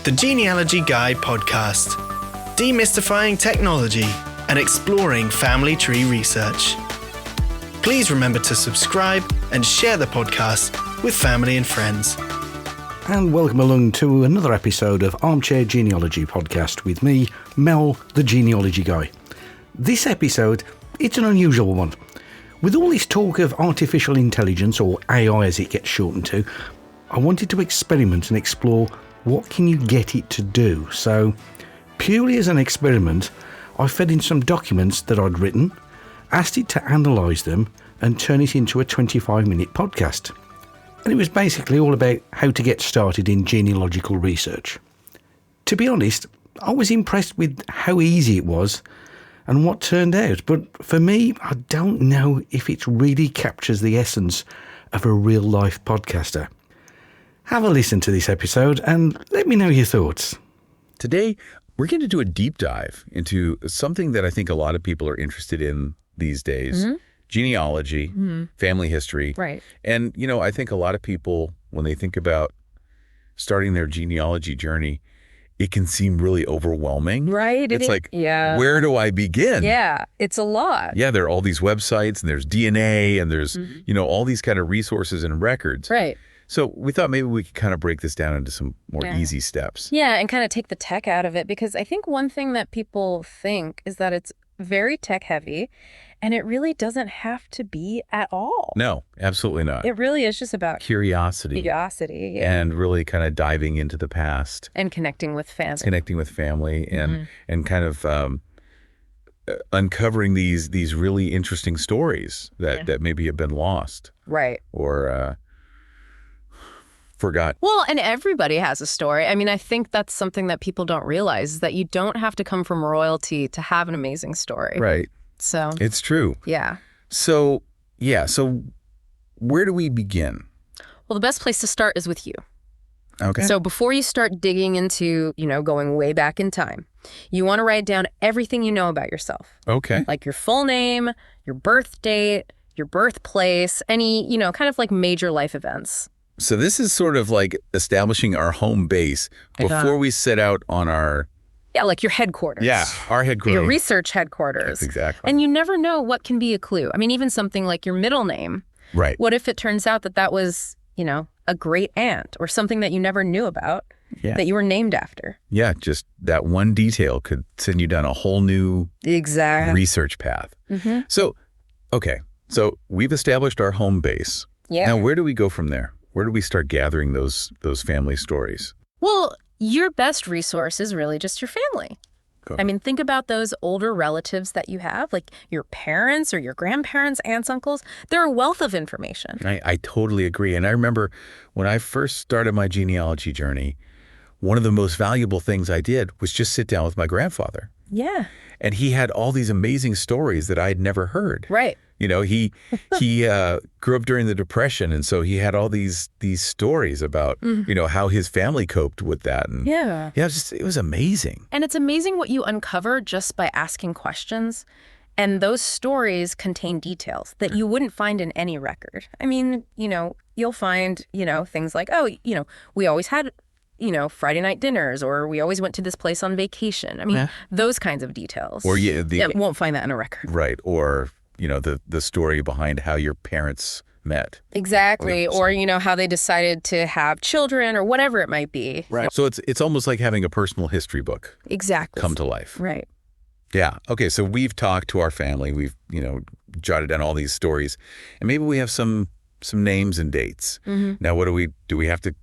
the Genealogy Guy podcast, demystifying technology and exploring family tree research. Please remember to subscribe and share the podcast with family and friends. And welcome along to another episode of Armchair Genealogy podcast with me, Mel, the Genealogy Guy. This episode, it's an unusual one. With all this talk of artificial intelligence, or AI as it gets shortened to, I wanted to experiment and explore what can you get it to do. So, purely as an experiment, I fed in some documents that I'd written, asked it to analyse them and turn it into a 25-minute podcast. And it was basically all about how to get started in genealogical research. To be honest, I was impressed with how easy it was and what turned out. But for me, I don't know if it really captures the essence of a real-life podcaster. Have a listen to this episode and let me know your thoughts. Today, we're going to do a deep dive into something that I think a lot of people are interested in these days. Genealogy, family history. Right. And, you know, I think a lot of people, when they think about starting their genealogy journey, it can seem really overwhelming. Right. It's like, where do I begin? Yeah, it's a lot. Yeah, there are all these websites and there's DNA and there's, you know, all these kind of resources and records. Right. So we thought maybe we could kind of break this down into some more easy steps. Yeah, and kind of take the tech out of it, because I think one thing that people think is that it's very tech heavy, and it really doesn't have to be at all. No, absolutely not. It really is just about curiosity. Curiosity. And really kind of diving into the past. And connecting with family. And kind of uncovering these really interesting stories that maybe have been lost. Right. Or forgot. Well, and everybody has a story. I mean, I think that's something that people don't realize, is that you don't have to come from royalty to have an amazing story. Right. So it's true. Yeah. So where do we begin? Well, the best place to start is with you. Okay. So before you start digging into, going way back in time, you want to write down everything you know about yourself. Okay. Like your full name, your birth date, your birthplace, any, kind of like major life events. So this is sort of like establishing our home base before we set out on our... Yeah, like your headquarters. Yeah, our headquarters. Your research headquarters. Yes, exactly. And you never know what can be a clue. I mean, even something like your middle name. Right. What if it turns out that was, a great aunt or something that you never knew about that you were named after? Yeah, just that one detail could send you down a whole new research path. Mm-hmm. So, okay, so we've established our home base. Yeah. Now, where do we go from there? Where do we start gathering those family stories? Well, your best resource is really just your family. I mean, think about those older relatives that you have, like your parents or your grandparents, aunts, uncles. They're a wealth of information. I totally agree. And I remember when I first started my genealogy journey, one of the most valuable things I did was just sit down with my grandfather. Yeah. And he had all these amazing stories that I had never heard. Right. He grew up during the Depression, and so he had all these stories about, how his family coped with that. And it was amazing. And it's amazing what you uncover just by asking questions. And those stories contain details that you wouldn't find in any record. I mean, you'll find, things like, we always had Friday night dinners, or we always went to this place on vacation. I mean, those kinds of details. Or won't find that in a record. Right. Or, the story behind how your parents met. Exactly. Or, how they decided to have children, or whatever it might be. Right. So it's almost like having a personal history book. Exactly. Come to life. Right. Yeah. Okay. So we've talked to our family. We've, jotted down all these stories, and maybe we have some names and dates. Mm-hmm. Now, do we have to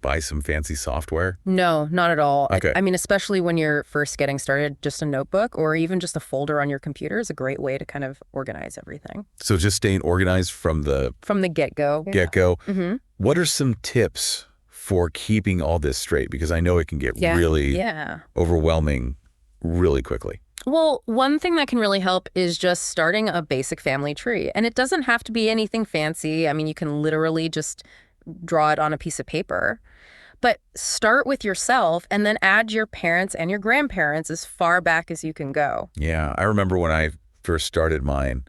buy some fancy software? No, not at all. Okay. I mean, especially when you're first getting started, just a notebook or even just a folder on your computer is a great way to kind of organize everything. So just staying organized from the get-go. Get-go. Mm-hmm. What are some tips for keeping all this straight? Because I know it can get really overwhelming really quickly. Well, one thing that can really help is just starting a basic family tree. And it doesn't have to be anything fancy. I mean, you can literally just draw it on a piece of paper. But start with yourself and then add your parents and your grandparents as far back as you can go. Yeah, I remember when I first started mine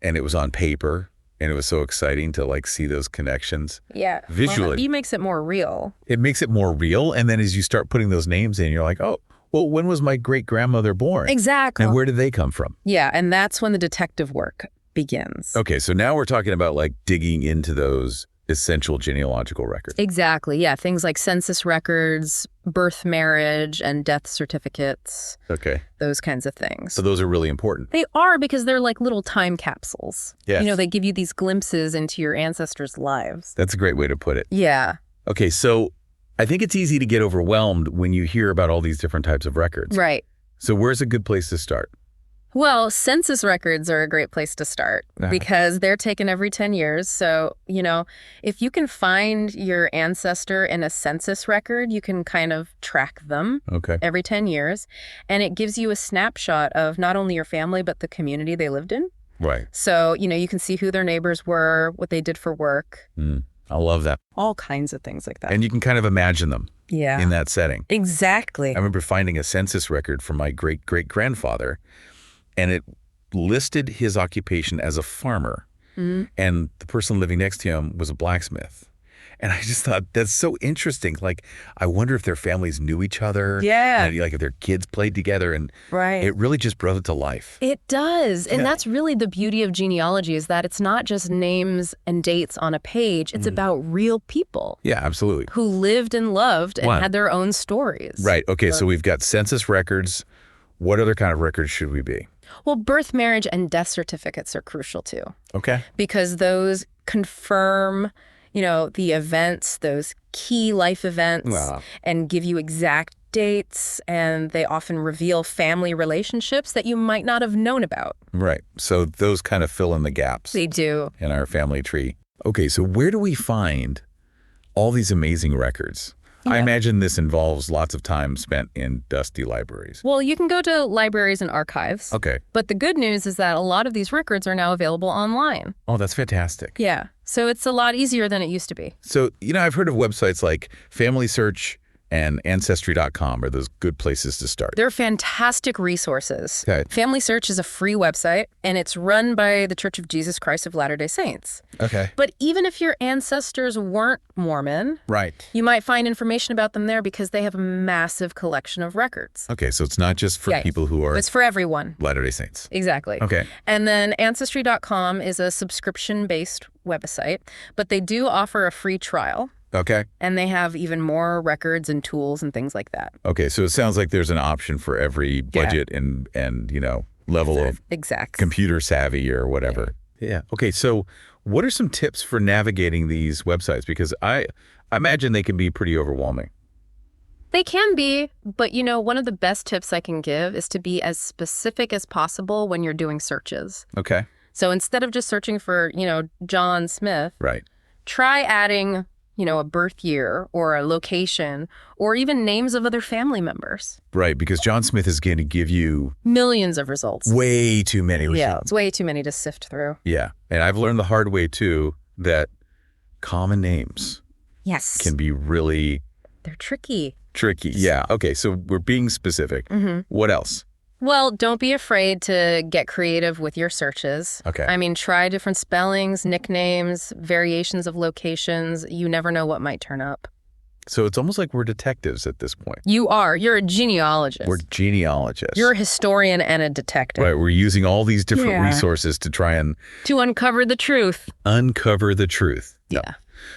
and it was on paper And it was so exciting to like see those connections. Yeah. Visually. Well, he makes it more real. It makes it more real. And then as you start putting those names in, you're like, oh, well, when was my great-grandmother born? Exactly. And where did they come from? Yeah, and that's when the detective work begins. Okay, so now we're talking about like digging into those essential genealogical records. Exactly, yeah. Things like census records, birth, marriage, and death certificates. Okay. Those kinds of things. So those are really important. They are, because they're like little time capsules. Yes. You know, they give you these glimpses into your ancestors' lives. That's a great way to put it. Yeah. Okay, so I think it's easy to get overwhelmed when you hear about all these different types of records. Right. So where's a good place to start? Well, census records are a great place to start because they're taken every 10 years. So, you know, if you can find your ancestor in a census record, you can kind of track them every 10 years. And it gives you a snapshot of not only your family, but the community they lived in. Right. So, you know, you can see who their neighbors were, what they did for work. I love that. All kinds of things like that. And you can kind of imagine them in that setting. Exactly. I remember finding a census record from my great-great-grandfather, and it listed his occupation as a farmer, and the person living next to him was a blacksmith. And I just thought, that's so interesting. Like, I wonder if their families knew each other. Yeah. And like if their kids played together. And it really just brought it to life. It does. And that's really the beauty of genealogy, is that it's not just names and dates on a page. It's about real people. Yeah, absolutely. Who lived and loved and had their own stories. Right. Okay, so we've got census records. What other kind of records should we be? Well, birth, marriage, and death certificates are crucial too. Okay. Because those confirm, you know, the events, those key life events, and give you exact dates, and they often reveal family relationships that you might not have known about. Right. So those kind of fill in the gaps. They do. In our family tree. Okay, so where do we find all these amazing records? I imagine this involves lots of time spent in dusty libraries. Well, you can go to libraries and archives. Okay. But the good news is that a lot of these records are now available online. Oh, that's fantastic. Yeah. So it's a lot easier than it used to be. So, you know, I've heard of websites like familysearch and Ancestry.com are those good places to start. They're fantastic resources. Okay. Family Search is a free website, and it's run by the Church of Jesus Christ of Latter-day Saints. Okay. But even if your ancestors weren't Mormon, you might find information about them there because they have a massive collection of records. Okay, so it's not just for people who are... It's for everyone. Latter-day Saints. Exactly. Okay. And then Ancestry.com is a subscription-based website, but they do offer a free trial. Okay. And they have even more records and tools and things like that. Okay, so it sounds like there's an option for every budget and you know, level of computer savvy or whatever. Yeah. Okay, so what are some tips for navigating these websites? Because I imagine they can be pretty overwhelming. They can be, but you know, one of the best tips I can give is to be as specific as possible when you're doing searches. Okay. So instead of just searching for, you know, John Smith, try adding, you know, a birth year or a location or even names of other family members. Right, because John Smith is going to give you millions of results. Way too many. Yeah, it's way too many to sift through. Yeah, and I've learned the hard way too that common names can be really... They're tricky. Tricky, yeah. Okay, so we're being specific. What else? Well, don't be afraid to get creative with your searches. Okay. I mean, try different spellings, nicknames, variations of locations. You never know what might turn up. So it's almost like we're detectives at this point. You are. You're a genealogist. We're genealogists. You're a historian and a detective. Right. We're using all these different resources to try and... to uncover the truth. Uncover the truth. Yeah.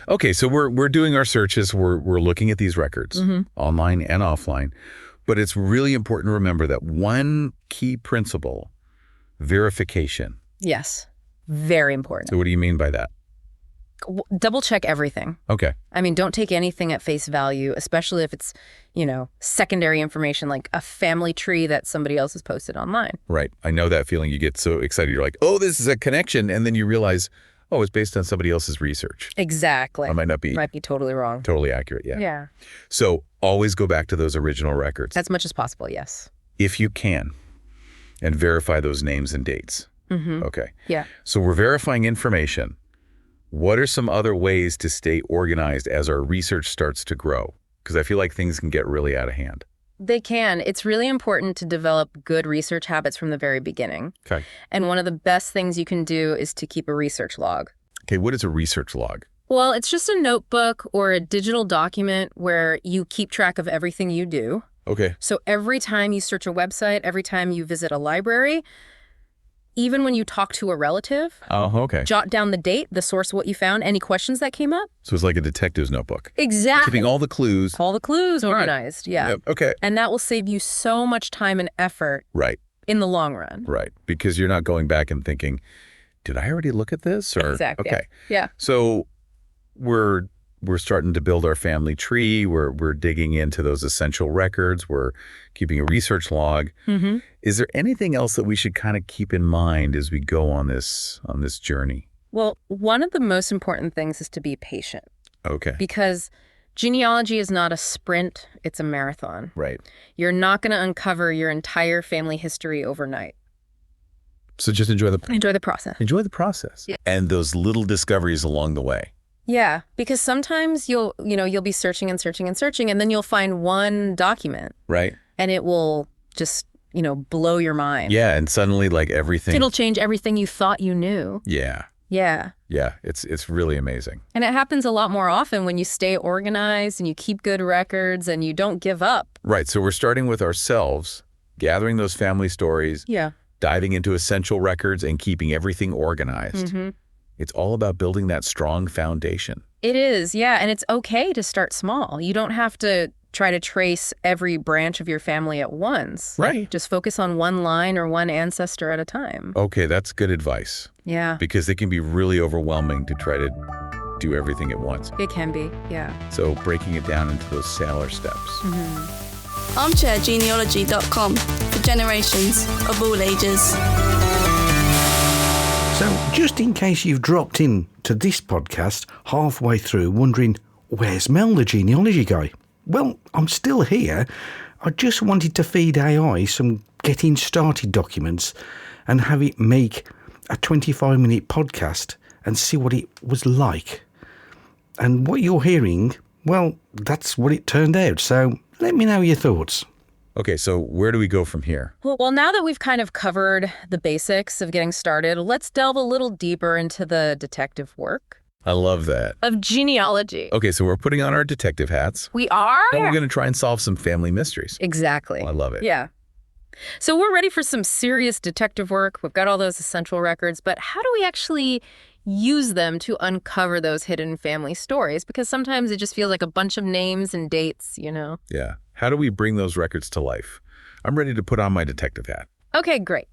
Okay, so we're doing our searches. We're looking at these records, online and offline. But it's really important to remember that one key principle, verification. Yes, very important. So what do you mean by that? Double check everything. Okay. I mean, don't take anything at face value, especially if it's, you know, secondary information like a family tree that somebody else has posted online. Right. I know that feeling. You get so excited. You're like, oh, this is a connection. And then you realize, oh, it's based on somebody else's research. Exactly. It might not be. Might be totally wrong. Totally accurate, yeah. Yeah. So always go back to those original records. As much as possible, yes. If you can, and verify those names and dates. Okay. Yeah. So we're verifying information. What are some other ways to stay organized as our research starts to grow? Because I feel like things can get really out of hand. They can. It's really important to develop good research habits from the very beginning. Okay. And one of the best things you can do is to keep a research log. Okay, what is a research log? Well, it's just a notebook or a digital document where you keep track of everything you do. Okay. So every time you search a website, every time you visit a library, even when you talk to a relative, Oh, okay. jot down the date, the source of what you found, any questions that came up. So it's like a detective's notebook. Exactly. Keeping all the clues. All the clues organized, yeah. Yep. Okay. And that will save you so much time and effort Right. in the long run. Right. Because you're not going back and thinking, did I already look at this? Or Exactly. Okay. Yeah. So we're starting to build our family tree. We're digging into those essential records. We're keeping a research log. Mm-hmm. Is there anything else that we should kind of keep in mind as we go on this journey? Well, one of the most important things is to be patient, Okay. because genealogy is not a sprint, it's a marathon. Right. You're not going to uncover your entire family history overnight. So just enjoy the process. Enjoy the process. Yeah. And those little discoveries along the way. Yeah, because sometimes you'll be searching and searching and searching, and then you'll find one document, Right. and it will just, blow your mind. Yeah. And suddenly like everything. It'll change everything you thought you knew. Yeah. Yeah. Yeah. It's really amazing. And it happens a lot more often when you stay organized and you keep good records and you don't give up. Right. So we're starting with ourselves, gathering those family stories, Yeah. diving into essential records and keeping everything organized. Mm-hmm. It's all about building that strong foundation. It is, yeah. And it's okay to start small. You don't have to try to trace every branch of your family at once. Right. Just focus on one line or one ancestor at a time. Okay, that's good advice. Yeah, Because it can be really overwhelming to try to do everything at once. it can be. Yeah. So breaking it down into those sailor steps. ArmchairGenealogy.com for generations of all ages. So, just in case you've dropped in to this podcast halfway through wondering, where's Mel, the genealogy guy? Well, I'm still here. I just wanted to feed AI some getting started documents and have it make a 25-minute podcast and see what it was like. And what you're hearing, well, that's what it turned out. So let me know your thoughts. Okay, so where do we go from here? Well, now that we've kind of covered the basics of getting started, let's delve a little deeper into the detective work I love that. of genealogy. Okay, so we're putting on our detective hats. We are? And we're going to try and solve some family mysteries. Exactly. Oh, I love it. Yeah. So we're ready for some serious detective work. We've got all those essential records, but how do we actually use them to uncover those hidden family stories? Because sometimes it just feels like a bunch of names and dates, Yeah. How do we bring those records to life? I'm ready to put on my detective hat. Okay, great.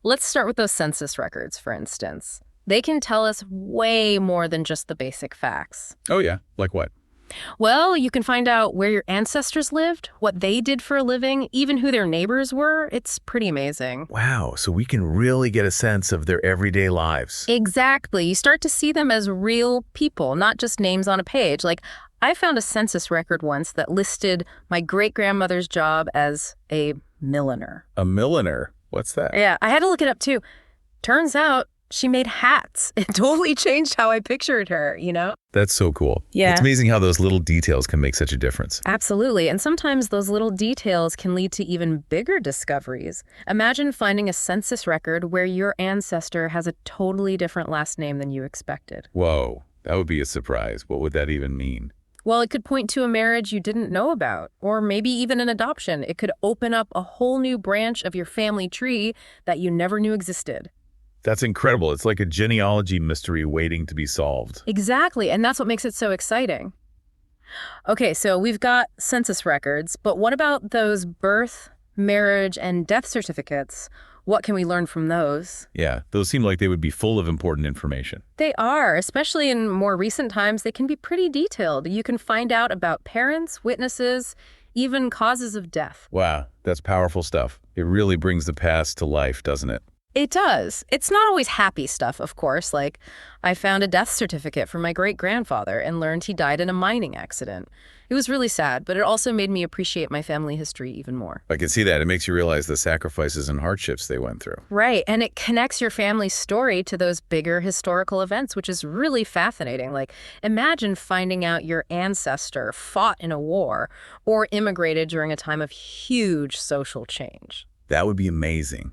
Let's start with those census records, for instance. They can tell us way more than just the basic facts. Oh, yeah. Like what? Well, you can find out where your ancestors lived, what they did for a living, even who their neighbors were. It's pretty amazing. Wow. So we can really get a sense of their everyday lives. Exactly. You start to see them as real people, not just names on a page. Like, I found a census record once that listed my great-grandmother's job as a milliner. A milliner? What's that? Yeah, I had to look it up too. Turns out she made hats. It totally changed how I pictured her, That's so cool. Yeah. It's amazing how those little details can make such a difference. Absolutely. And sometimes those little details can lead to even bigger discoveries. Imagine finding a census record where your ancestor has a totally different last name than you expected. Whoa. That would be a surprise. What would that even mean? Well, it could point to a marriage you didn't know about, or maybe even an adoption. It could open up a whole new branch of your family tree that you never knew existed. That's incredible. It's like a genealogy mystery waiting to be solved. Exactly, and that's what makes it so exciting. Okay, so we've got census records, but what about those birth, marriage, and death certificates? What can we learn from those? Yeah, those seem like they would be full of important information. They are, especially in more recent times. They can be pretty detailed. You can find out about parents, witnesses, even causes of death. Wow, that's powerful stuff. It really brings the past to life, doesn't it? It does. It's not always happy stuff, of course. Like, I found a death certificate for my great-grandfather and learned he died in a mining accident. It was really sad, but it also made me appreciate my family history even more. I can see that. It makes you realize the sacrifices and hardships they went through. Right, and it connects your family's story to those bigger historical events, which is really fascinating. Like, imagine finding out your ancestor fought in a war or immigrated during a time of huge social change. That would be amazing.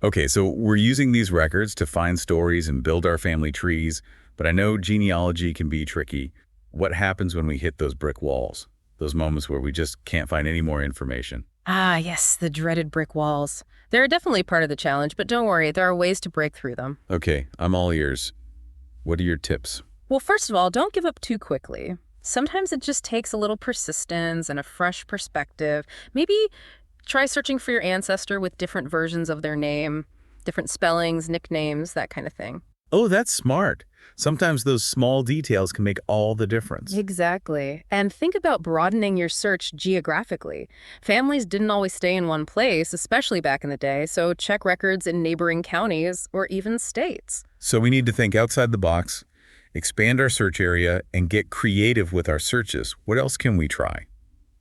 Okay, so we're using these records to find stories and build our family trees, But I know genealogy can be tricky. What happens when we hit those brick walls? Those moments where we just can't find any more information? Ah, yes, the dreaded brick walls. They're definitely part of the challenge, but don't worry, there are ways to break through them. Okay, I'm all ears. What are your tips? Well, first of all, don't give up too quickly. Sometimes it just takes a little persistence and a fresh perspective. Maybe try searching for your ancestor with different versions of their name, different spellings, nicknames, that kind of thing. Oh, that's smart. Sometimes those small details can make all the difference. Exactly. And think about broadening your search geographically. Families didn't always stay in one place, especially back in the day, so check records in neighboring counties or even states. So we need to think outside the box, expand our search area, and get creative with our searches. What else can we try?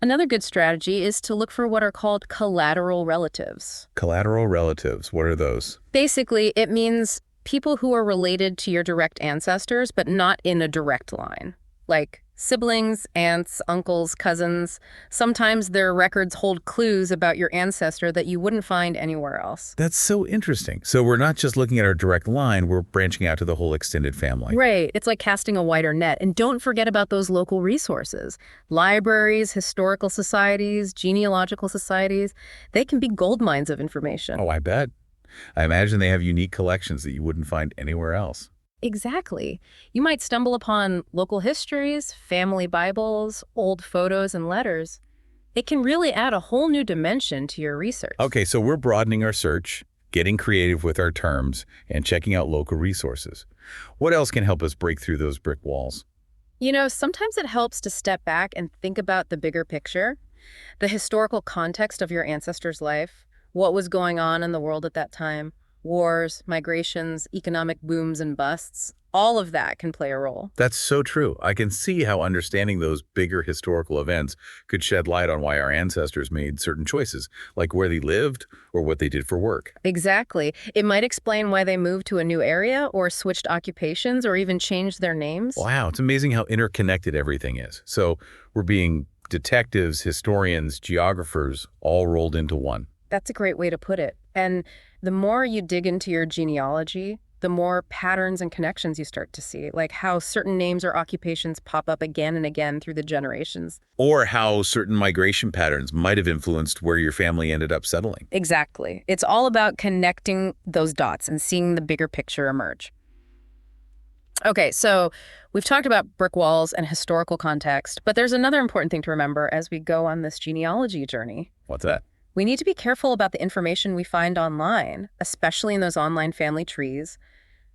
Another good strategy is to look for what are called collateral relatives. Collateral relatives, what are those? Basically, it means people who are related to your direct ancestors, but not in a direct line. Like siblings, aunts, uncles, cousins. Sometimes their records hold clues about your ancestor that you wouldn't find anywhere else. That's so interesting. So we're not just looking at our direct line, we're branching out to the whole extended family. Right. It's like casting a wider net. And don't forget about those local resources. Libraries, historical societies, genealogical societies. They can be gold mines of information. Oh, I bet. I imagine they have unique collections that you wouldn't find anywhere else. Exactly. You might stumble upon local histories, family Bibles, old photos and letters. It can really add a whole new dimension to your research. Okay, so we're broadening our search, getting creative with our terms, and checking out local resources. What else can help us break through those brick walls? You know, sometimes it helps to step back and think about the bigger picture, the historical context of your ancestor's life, what was going on in the world at that time, wars, migrations, economic booms and busts. All of that can play a role. That's so true. I can see how understanding those bigger historical events could shed light on why our ancestors made certain choices, like where they lived or what they did for work. Exactly. It might explain why they moved to a new area or switched occupations or even changed their names. Wow, it's amazing how interconnected everything is. So we're being detectives, historians, geographers, all rolled into one. That's a great way to put it. And the more you dig into your genealogy, the more patterns and connections you start to see, like how certain names or occupations pop up again and again through the generations. Or how certain migration patterns might have influenced where your family ended up settling. Exactly. It's all about connecting those dots and seeing the bigger picture emerge. Okay, so we've talked about brick walls and historical context, but there's another important thing to remember as we go on this genealogy journey. What's that? We need to be careful about the information we find online, especially in those online family trees.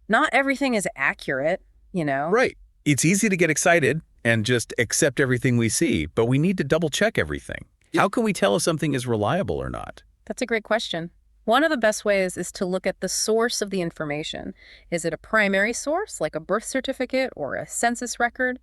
Not everything is accurate, you know? Right. It's easy to get excited and just accept everything we see, but we need to double check everything. How can we tell if something is reliable or not? That's a great question. One of the best ways is to look at the source of the information. Is it a primary source, like a birth certificate or a census record?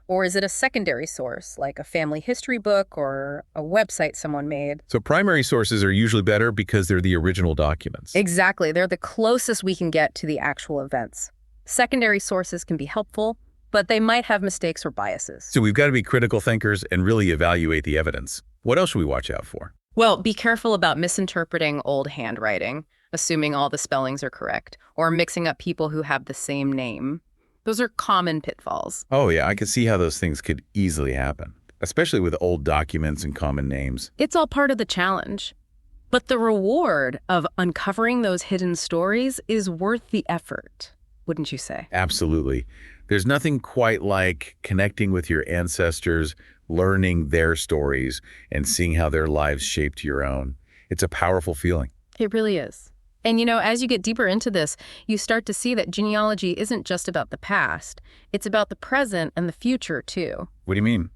Or is it a secondary source, like a family history book or a website someone made? So primary sources are usually better because they're the original documents. Exactly. They're the closest we can get to the actual events. Secondary sources can be helpful, but they might have mistakes or biases. So we've got to be critical thinkers and really evaluate the evidence. What else should we watch out for? Well, be careful about misinterpreting old handwriting, assuming all the spellings are correct, or mixing up people who have the same name. Those are common pitfalls. Oh, yeah, I can see how those things could easily happen, especially with old documents and common names. It's all part of the challenge. But the reward of uncovering those hidden stories is worth the effort, wouldn't you say? Absolutely. There's nothing quite like connecting with your ancestors, learning their stories, and seeing how their lives shaped your own. It's a powerful feeling. It really is. And, you know, as you get deeper into this, you start to see that genealogy isn't just about the past. It's about the present and the future, too. What do you mean?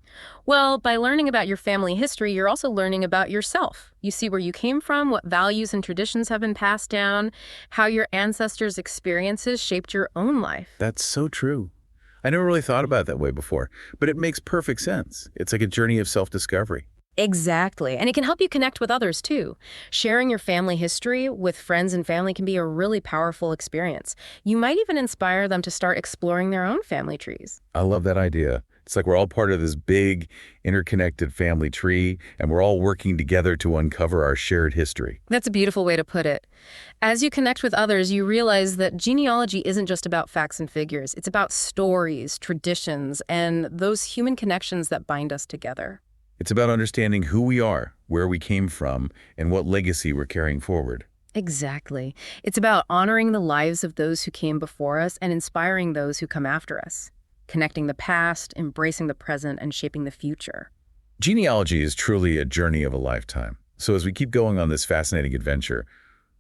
Well, by learning about your family history, you're also learning about yourself. You see where you came from, what values and traditions have been passed down, how your ancestors' experiences shaped your own life. That's so true. I never really thought about it that way before, but it makes perfect sense. It's like a journey of self-discovery. Exactly. And it can help you connect with others, too. Sharing your family history with friends and family can be a really powerful experience. You might even inspire them to start exploring their own family trees. I love that idea. It's like we're all part of this big, interconnected family tree, and we're all working together to uncover our shared history. That's a beautiful way to put it. As you connect with others, you realize that genealogy isn't just about facts and figures. It's about stories, traditions, and those human connections that bind us together. It's about understanding who we are, where we came from, and what legacy we're carrying forward. Exactly. It's about honoring the lives of those who came before us and inspiring those who come after us. Connecting the past, embracing the present, and shaping the future. Genealogy is truly a journey of a lifetime. So as we keep going on this fascinating adventure,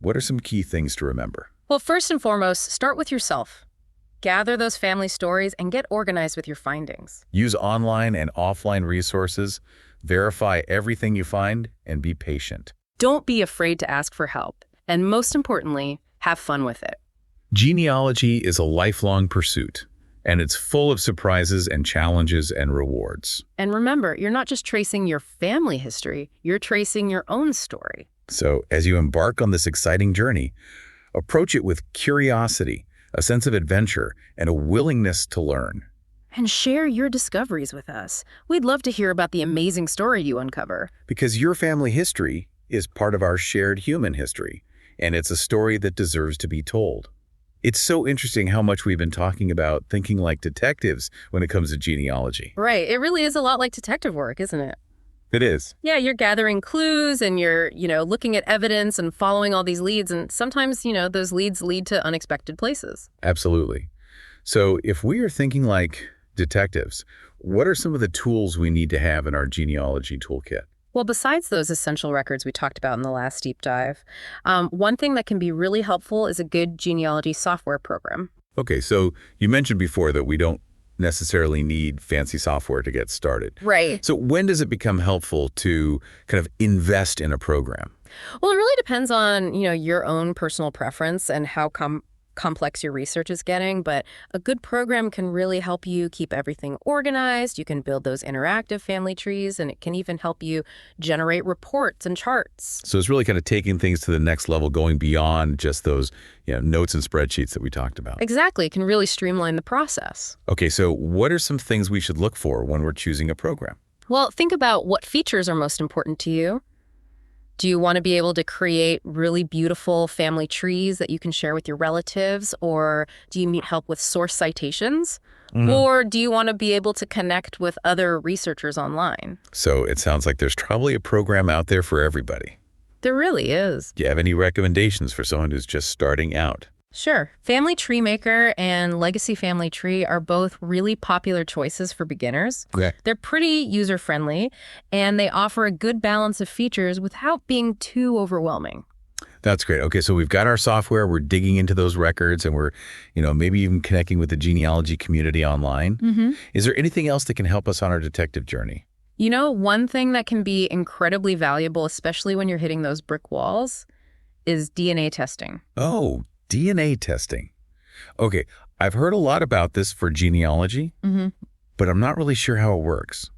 what are some key things to remember? Well, first and foremost, start with yourself. Gather those family stories and get organized with your findings. Use online and offline resources, verify everything you find, and be patient. Don't be afraid to ask for help. And most importantly, have fun with it. Genealogy is a lifelong pursuit, and it's full of surprises and challenges and rewards. And remember, you're not just tracing your family history, you're tracing your own story. So as you embark on this exciting journey, approach it with curiosity, a sense of adventure, and a willingness to learn. And share your discoveries with us. We'd love to hear about the amazing story you uncover. Because your family history is part of our shared human history, and it's a story that deserves to be told. It's so interesting how much we've been talking about thinking like detectives when it comes to genealogy. Right. It really is a lot like detective work, isn't it? It is. Yeah, you're gathering clues and you're, looking at evidence and following all these leads. And sometimes, those leads lead to unexpected places. Absolutely. So if we are thinking like detectives, what are some of the tools we need to have in our genealogy toolkit? Well, besides those essential records we talked about in the last deep dive, one thing that can be really helpful is a good genealogy software program. Okay, so you mentioned before that we don't necessarily need fancy software to get started. Right. So when does it become helpful to kind of invest in a program? Well, it really depends on, your own personal preference and how complex your research is getting, but a good program can really help you keep everything organized. You can build those interactive family trees, and it can even help you generate reports and charts. So it's really kind of taking things to the next level, going beyond just those notes and spreadsheets that we talked about. Exactly. It can really streamline the process. Okay, so what are some things we should look for when we're choosing a program? Well, think about what features are most important to you. Do you want to be able to create really beautiful family trees that you can share with your relatives? Or do you need help with source citations? Or do you want to be able to connect with other researchers online? So it sounds like there's probably a program out there for everybody. There really is. Do you have any recommendations for someone who's just starting out? Sure. Family Tree Maker and Legacy Family Tree are both really popular choices for beginners. Okay. They're pretty user-friendly, and they offer a good balance of features without being too overwhelming. That's great. Okay, so we've got our software, we're digging into those records, and we're, maybe even connecting with the genealogy community online. Is there anything else that can help us on our detective journey? One thing that can be incredibly valuable, especially when you're hitting those brick walls, is DNA testing. Oh, DNA testing. Okay, I've heard a lot about this for genealogy, but I'm not really sure how it works.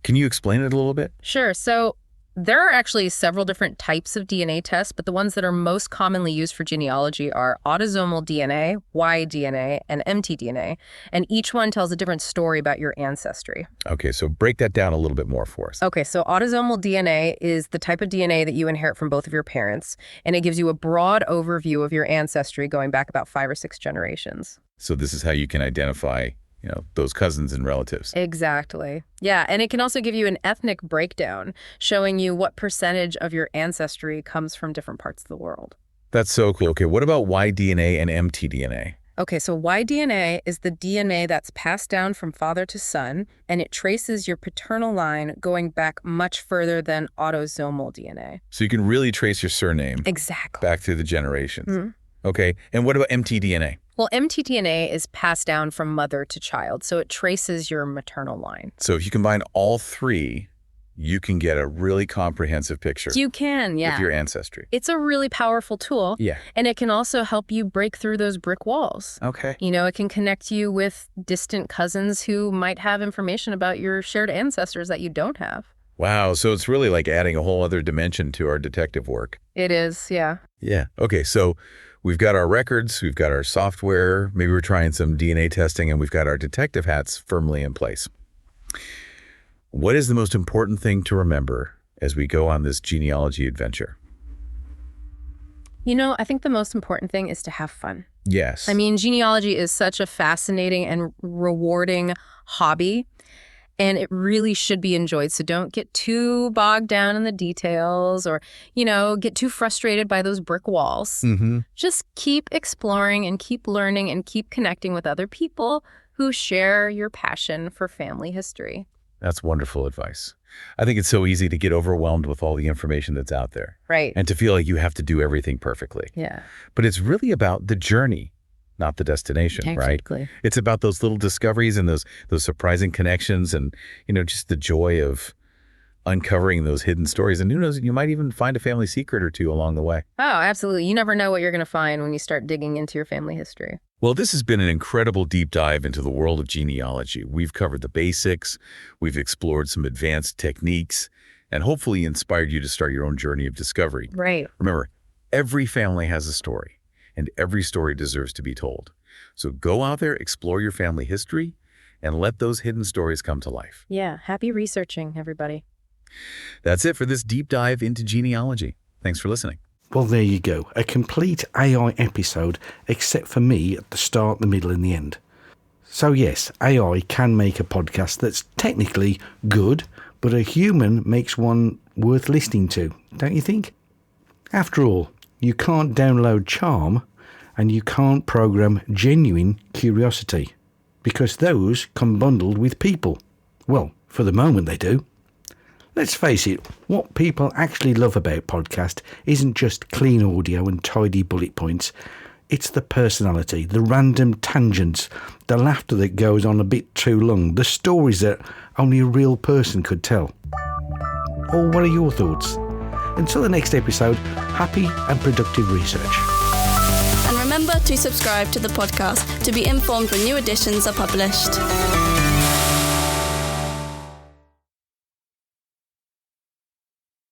Can you explain it a little bit? Sure. So there are actually several different types of DNA tests, but the ones that are most commonly used for genealogy are autosomal DNA, Y-DNA, and mtDNA, and each one tells a different story about your ancestry. Okay, so break that down a little bit more for us. Okay, so autosomal DNA is the type of DNA that you inherit from both of your parents, and it gives you a broad overview of your ancestry going back about 5 or 6 generations. So this is how you can identify those cousins and relatives. Exactly. Yeah, and it can also give you an ethnic breakdown, showing you what percentage of your ancestry comes from different parts of the world. That's so cool. Okay, what about Y-DNA and mtDNA? Okay, so Y-DNA is the DNA that's passed down from father to son, and it traces your paternal line going back much further than autosomal DNA. So you can really trace your surname Exactly. back through the generations. Okay, and what about mtDNA? Well, mtDNA is passed down from mother to child, so it traces your maternal line. So if you combine all three, you can get a really comprehensive picture You can, yeah. of your ancestry. It's a really powerful tool. Yeah. And it can also help you break through those brick walls. Okay. It can connect you with distant cousins who might have information about your shared ancestors that you don't have. Wow, so it's really like adding a whole other dimension to our detective work. It is, yeah. Yeah. Okay, so we've got our records, we've got our software, maybe we're trying some DNA testing, and we've got our detective hats firmly in place. What is the most important thing to remember as we go on this genealogy adventure? I think the most important thing is to have fun. Yes. I mean, genealogy is such a fascinating and rewarding hobby, and it really should be enjoyed. So don't get too bogged down in the details or, get too frustrated by those brick walls. Mm-hmm. Just keep exploring and keep learning and keep connecting with other people who share your passion for family history. That's wonderful advice. I think it's so easy to get overwhelmed with all the information that's out there. Right. And to feel like you have to do everything perfectly. Yeah. But it's really about the journey, not the destination, Exactly. right? It's about those little discoveries and those surprising connections and, just the joy of uncovering those hidden stories. And who knows, you might even find a family secret or two along the way. Oh, absolutely. You never know what you're going to find when you start digging into your family history. Well, this has been an incredible deep dive into the world of genealogy. We've covered the basics, we've explored some advanced techniques, and hopefully inspired you to start your own journey of discovery. Right. Remember, every family has a story, and every story deserves to be told. So go out there, explore your family history, and let those hidden stories come to life. Yeah. Happy researching, everybody. That's it for this deep dive into genealogy. Thanks for listening. Well, there you go. A complete AI episode, except for me at the start, the middle and the end. So yes, AI can make a podcast that's technically good, but a human makes one worth listening to, don't you think? After all, you can't download charm and you can't program genuine curiosity, because those come bundled with people. Well, for the moment they do. Let's face it, what people actually love about podcast isn't just clean audio and tidy bullet points. It's the personality, the random tangents, the laughter that goes on a bit too long, the stories that only a real person could tell. Or what are your thoughts? Until the next episode, happy and productive research. And remember to subscribe to the podcast to be informed when new editions are published.